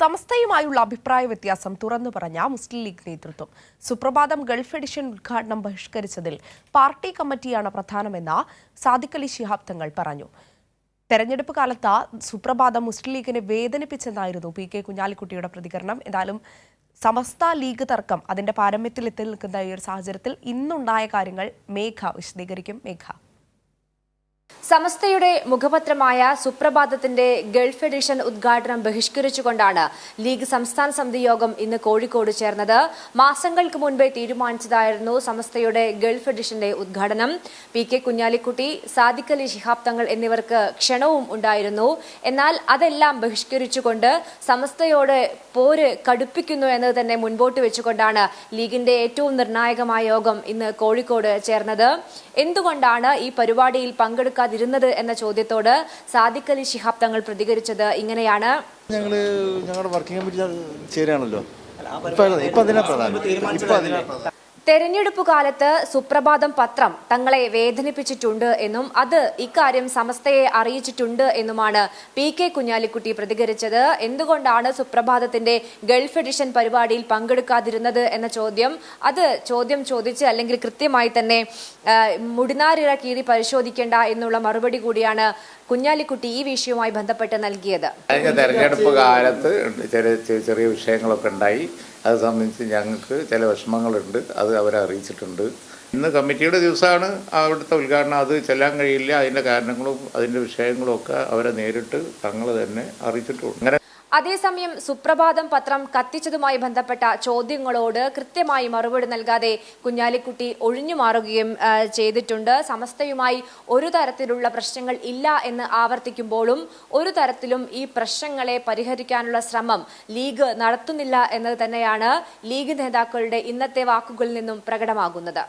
സമസ്തയുമായുള്ള അഭിപ്രായ വ്യത്യാസം തുറന്നു പറഞ്ഞ മുസ്ലിം ലീഗ് നേതൃത്വം സുപ്രഭാതം ഗൾഫ് എഡിഷൻ ഉദ്ഘാടനം ബഹിഷ്കരിച്ചതിൽ പാർട്ടി കമ്മിറ്റിയാണ് പ്രധാനമെന്ന് സാദിഖ് അലി ശിഹാബ് തങ്ങൾ പറഞ്ഞു. തെരഞ്ഞെടുപ്പ് കാലത്ത് സുപ്രഭാതം മുസ്ലിം ലീഗിനെ വേദനിപ്പിച്ചെന്നായിരുന്നു പി.കെ. കുഞ്ഞാലിക്കുട്ടിയുടെ പ്രതികരണം. എന്നാലും സമസ്ത ലീഗ് തർക്കം അതിന്റെ പാരമ്യത്തിൽ എത്തി നിൽക്കുന്ന ഈ ഒരു സാഹചര്യത്തിൽ ഇന്നുണ്ടായ കാര്യങ്ങൾ മേഘ വിശദീകരിക്കും. മേഘ, സമസ്തയുടെ മുഖപത്രമായ സുപ്രഭാതത്തിന്റെ ഗൾഫ് എഡിഷൻ ഉദ്ഘാടനം ബഹിഷ്കരിച്ചുകൊണ്ടാണ് ലീഗ് സംസ്ഥാന സമിതി യോഗം ഇന്ന് കോഴിക്കോട് ചേർന്നത്. മാസങ്ങൾക്ക് മുൻപേ തീരുമാനിച്ചതായിരുന്നു സമസ്തയുടെ ഗൾഫ് എഡിഷന്റെ ഉദ്ഘാടനം. പി.കെ. കുഞ്ഞാലിക്കുട്ടി, സാദിഖ് അലി ശിഹാബ് തങ്ങൾ എന്നിവർക്ക് ക്ഷണവും ഉണ്ടായിരുന്നു. എന്നാൽ അതെല്ലാം ബഹിഷ്കരിച്ചുകൊണ്ട് സമസ്തയോട് പോര് കടുപ്പിക്കുന്നു എന്നത് തന്നെ മുൻപോട്ട് വെച്ചുകൊണ്ടാണ് ലീഗിന്റെ ഏറ്റവും നിർണായകമായ യോഗം ഇന്ന് കോഴിക്കോട് ചേർന്നത്. എന്തുകൊണ്ടാണ് ഈ പരിപാടിയിൽ പങ്കെടുക്കാതിരുന്നത് എന്ന ചോദ്യത്തോട് സാദിഖ് അലി ശിഹാബ് തങ്ങൾ പ്രതികരിച്ചത് ഇങ്ങനെയാണ്. ഞങ്ങളുടെ വർക്കിംഗ് കമ്മിറ്റി ചേരാണല്ലോ. തെരഞ്ഞെടുപ്പ് കാലത്ത് സുപ്രഭാതം പത്രം തങ്ങളെ വേദനിപ്പിച്ചിട്ടുണ്ട് എന്നും അത് ഇക്കാര്യം സമസ്തയെ അറിയിച്ചിട്ടുണ്ട് എന്നുമാണ് പി.കെ. കുഞ്ഞാലിക്കുട്ടി പ്രതികരിച്ചത്. എന്തുകൊണ്ടാണ് സുപ്രഭാതത്തിന്റെ ഗൾഫ് എഡിഷൻ പരിപാടിയിൽ പങ്കെടുക്കാതിരുന്നത് എന്ന ചോദ്യം ചോദിച്ച് അല്ലെങ്കിൽ കൃത്യമായി തന്നെ മുടിനാരിഴ കീറി പരിശോധിക്കേണ്ട എന്നുള്ള മറുപടി കൂടിയാണ് കുഞ്ഞാലിക്കുട്ടി ഈ വിഷയവുമായി ബന്ധപ്പെട്ട് നൽകിയത്. കഴിഞ്ഞ തെരഞ്ഞെടുപ്പ് കാലത്ത് ചെറിയ വിഷയങ്ങളൊക്കെ ഉണ്ടായി. അത് സംബന്ധിച്ച് ഞങ്ങൾക്ക് ചില വിഷമങ്ങളുണ്ട്. അത് അവരെ അറിയിച്ചിട്ടുണ്ട്. ഇന്ന് കമ്മിറ്റിയുടെ ദിവസമാണ് അവിടുത്തെ ഉദ്ഘാടനം. അത് ചെല്ലാൻ കഴിയില്ല. അതിൻ്റെ കാരണങ്ങളും അതിൻ്റെ വിഷയങ്ങളും ഒക്കെ അവരെ നേരിട്ട് തങ്ങൾ തന്നെ അറിയിച്ചിട്ടുണ്ട്. അതേസമയം സുപ്രഭാതം പത്രം കത്തിച്ചതുമായി ബന്ധപ്പെട്ട ചോദ്യങ്ങളോട് കൃത്യമായി മറുപടി നൽകാതെ കുഞ്ഞാലിക്കുട്ടി ഒഴിഞ്ഞു മാറുകയും ചെയ്തിട്ടുണ്ട്. സമസ്തയുമായി ഒരു തരത്തിലുള്ള പ്രശ്നങ്ങൾ ഇല്ല എന്ന് ആവർത്തിക്കുമ്പോഴും ഒരു തരത്തിലും ഈ പ്രശ്നങ്ങളെ പരിഹരിക്കാനുള്ള ശ്രമം ലീഗ് നടത്തുന്നില്ല എന്നത് തന്നെയാണ് ലീഗ് നേതാക്കളുടെ ഇന്നത്തെ വാക്കുകളിൽ നിന്നും പ്രകടമാകുന്നത്.